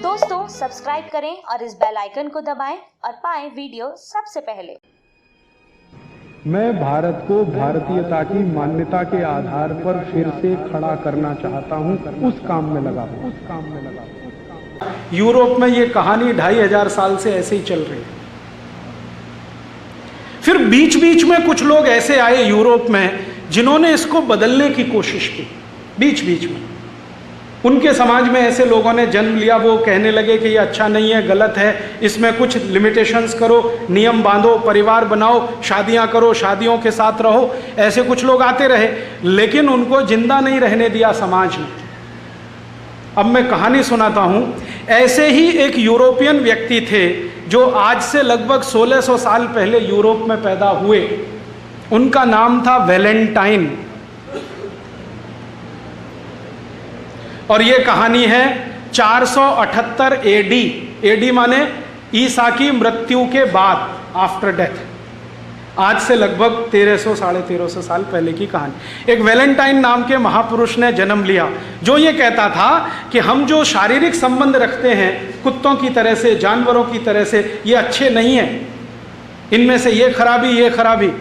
दोस्तों सब्सक्राइब करें और इस बेल आइकन को दबाएं और पाएं वीडियो सबसे पहले। मैं भारत को भारतीयता की मान्यता के आधार पर फिर से खड़ा करना चाहता हूं, उस काम में लगा हूं। यूरोप में ये कहानी 2500 साल से ऐसे ही चल रही है। फिर बीच बीच में कुछ लोग ऐसे आए यूरोप में जिन्होंने इसको बदलने की कोशिश की। बीच बीच में उनके समाज में ऐसे लोगों ने जन्म लिया, वो कहने लगे कि ये अच्छा नहीं है, गलत है, इसमें कुछ लिमिटेशंस करो, नियम बांधो, परिवार बनाओ, शादियां करो, शादियों के साथ रहो। ऐसे कुछ लोग आते रहे, लेकिन उनको जिंदा नहीं रहने दिया समाज ने। अब मैं कहानी सुनाता हूं। ऐसे ही एक यूरोपियन व्यक्ति थे जो आज से लगभग 1600 साल पहले यूरोप में पैदा हुए। उनका नाम था वैलेंटाइन। और ये कहानी है 478 एडी। एडी माने ईसा की मृत्यु के बाद, आफ्टर डेथ। आज से लगभग 1300 साढ़े 1300 साल पहले की कहानी। एक वैलेंटाइन नाम के महापुरुष ने जन्म लिया, जो ये कहता था कि हम जो शारीरिक संबंध रखते हैं कुत्तों की तरह से, जानवरों की तरह से, ये अच्छे नहीं हैं, इनमें से ये खराबी,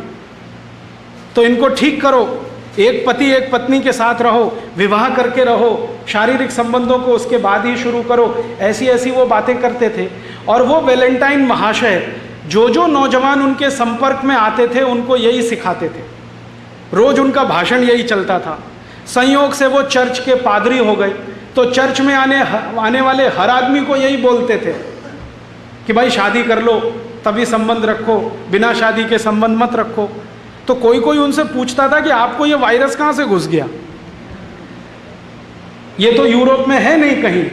तो इनको ठीक करो। एक पति एक पत्नी के साथ रहो, विवाह करके रहो, शारीरिक संबंधों को उसके बाद ही शुरू करो। ऐसी ऐसी वो बातें करते थे। और वो वैलेंटाइन महाशय जो नौजवान उनके संपर्क में आते थे उनको यही सिखाते थे। रोज उनका भाषण यही चलता था। संयोग से वो चर्च के पादरी हो गए, तो चर्च में आने वाले हर आदमी को यही बोलते थे कि भाई शादी कर लो तभी संबंध रखो, बिना शादी के संबंध मत रखो। तो कोई उनसे पूछता था कि आपको ये वायरस कहाँ से घुस गया, ये तो यूरोप में है नहीं कहीं।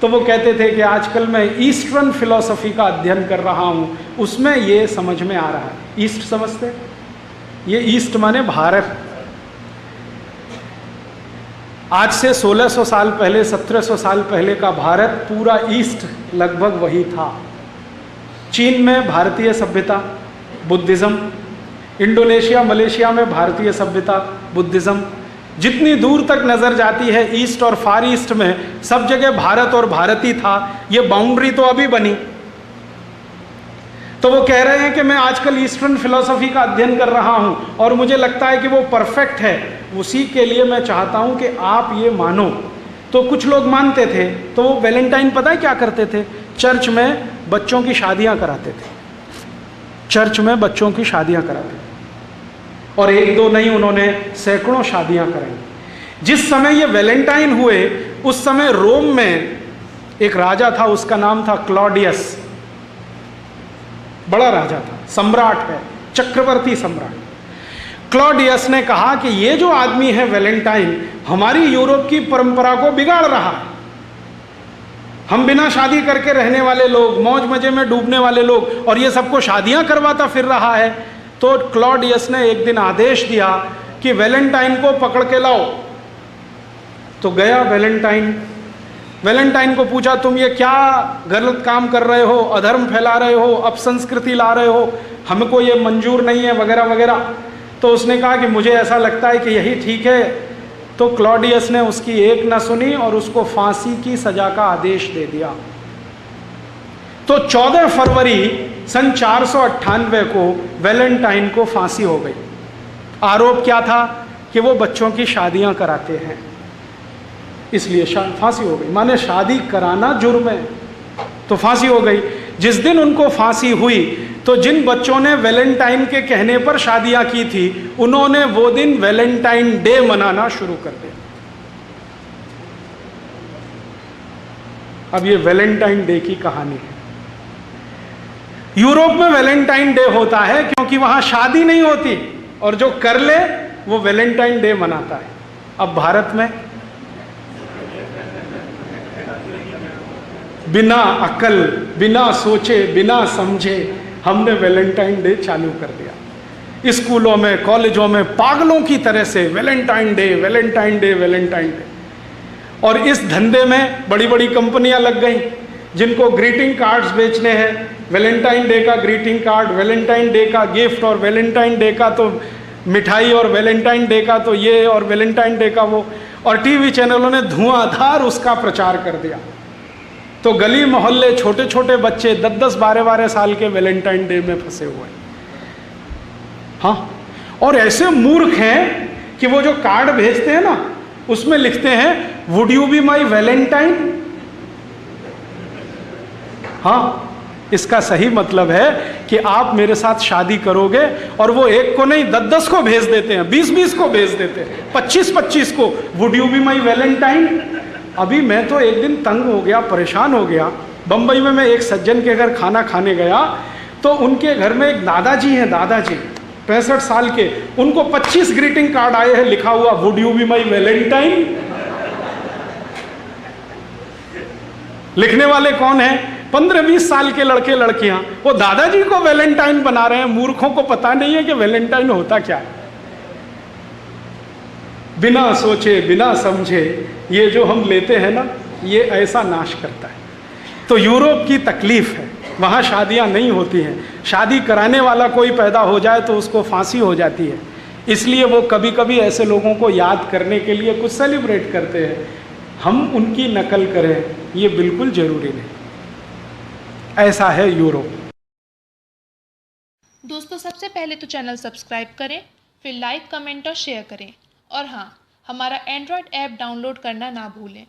तो वो कहते थे कि आजकल मैं ईस्टर्न फिलॉसफी का अध्ययन कर रहा हूं, उसमें ये समझ में आ रहा है। ईस्ट समझते? ये ईस्ट माने भारत। आज से 1600 साल पहले, 1700 साल पहले का भारत, पूरा ईस्ट लगभग वही था। चीन में भारतीय सभ्यता, बुद्धिज्म। इंडोनेशिया, मलेशिया में भारतीय सभ्यता, बुद्धिज्म। जितनी दूर तक नजर जाती है ईस्ट और फार ईस्ट में, सब जगह भारत और भारत ही था। ये बाउंड्री तो अभी बनी। तो वो कह रहे हैं कि मैं आजकल ईस्टर्न फिलॉसफी का अध्ययन कर रहा हूं और मुझे लगता है कि वो परफेक्ट है। उसी के लिए मैं चाहता हूं कि आप ये मानो। तो कुछ लोग मानते थे। तो वो वैलेंटाइन पता है क्या करते थे? चर्च में बच्चों की शादियां कराते थे। चर्च में बच्चों की शादियां कराते थे, और एक दो नहीं, उन्होंने सैकड़ों शादियां कराई। जिस समय ये वैलेंटाइन हुए उस समय रोम में एक राजा था, उसका नाम था क्लॉडियस। बड़ा राजा था, सम्राट है, चक्रवर्ती सम्राट। क्लॉडियस ने कहा कि ये जो आदमी है वैलेंटाइन, हमारी यूरोप की परंपरा को बिगाड़ रहा है। हम बिना शादी करके रहने वाले लोग, मौज मजे में डूबने वाले लोग, और ये सबको शादियां करवाता फिर रहा है। तो क्लॉडियस ने एक दिन आदेश दिया कि वैलेंटाइन को पकड़ के लाओ। तो गया वैलेंटाइन को पूछा, तुम ये क्या गलत काम कर रहे हो, अधर्म फैला रहे हो, अपसंस्कृति ला रहे हो, हमको ये मंजूर नहीं है, वगैरह वगैरह। तो उसने कहा कि मुझे ऐसा लगता है कि यही ठीक है। तो क्लॉडियस ने उसकी एक न सुनी और उसको फांसी की सजा का आदेश दे दिया। तो 14 फरवरी सन 498 को वैलेंटाइन को फांसी हो गई। आरोप क्या था? कि वो बच्चों की शादियां कराते हैं, इसलिए फांसी हो गई। माने शादी कराना जुर्म है, तो फांसी हो गई। जिस दिन उनको फांसी हुई तो जिन बच्चों ने वैलेंटाइन के कहने पर शादियां की थी, उन्होंने वो दिन वैलेंटाइन डे मनाना शुरू कर दिया। अब ये वैलेंटाइन डे की कहानी है। यूरोप में वैलेंटाइन डे होता है क्योंकि वहां शादी नहीं होती, और जो कर ले वो वैलेंटाइन डे मनाता है। अब भारत में बिना अकल, बिना सोचे, बिना समझे हमने वैलेंटाइन डे चालू कर दिया। स्कूलों में, कॉलेजों में पागलों की तरह से Valentine day, Valentine day, Valentine day. और इस धंधे में बड़ी बड़ी कंपनियां लग गई जिनको ग्रीटिंग कार्ड्स बेचने हैं। वैलेंटाइन डे का ग्रीटिंग कार्ड, वैलेंटाइन डे का गिफ्ट, और वैलेंटाइन डे का तो मिठाई, और वैलेंटाइन डे का तो ये, और वैलेंटाइन डे का वो। और टीवी चैनलों ने धुआंधार उसका प्रचार कर दिया। तो गली मोहल्ले छोटे छोटे बच्चे 10-10, 12-12 साल के वैलेंटाइन डे में फंसे हुए हैं। हाँ, और ऐसे मूर्ख हैं कि वो जो कार्ड भेजते हैं ना, उसमें लिखते हैं would you be my Valentine. हाँ, इसका सही मतलब है कि आप मेरे साथ शादी करोगे, और वो एक को नहीं 10-10 को भेज देते हैं, 20-20 को भेज देते हैं, 25-25 को, would you be my Valentine. अभी मैं तो एक दिन तंग हो गया, परेशान हो गया। बंबई में मैं एक सज्जन के घर खाना खाने गया, तो उनके घर में एक दादाजी हैं, दादाजी 65 साल के, उनको 25 ग्रीटिंग कार्ड आए हैं, लिखा हुआ would you be my Valentine. लिखने वाले कौन है? 15-20 साल के लड़के लड़कियां, वो दादाजी को वैलेंटाइन बना रहे हैं। मूर्खों को पता नहीं है कि वैलेंटाइन होता क्या है। बिना सोचे बिना समझे ये जो हम लेते हैं ना, ये ऐसा नाश करता है। तो यूरोप की तकलीफ है, वहाँ शादियाँ नहीं होती हैं। शादी कराने वाला कोई पैदा हो जाए तो उसको फांसी हो जाती है। इसलिए वो कभी कभी ऐसे लोगों को याद करने के लिए कुछ सेलिब्रेट करते हैं। हम उनकी नकल करें ये बिल्कुल ज़रूरी नहीं। ऐसा है यूरोप। दोस्तों, सबसे पहले तो चैनल सब्सक्राइब करें, फिर लाइक, कमेंट और शेयर करें। और हाँ, हमारा एंड्रॉयड ऐप डाउनलोड करना ना भूलें।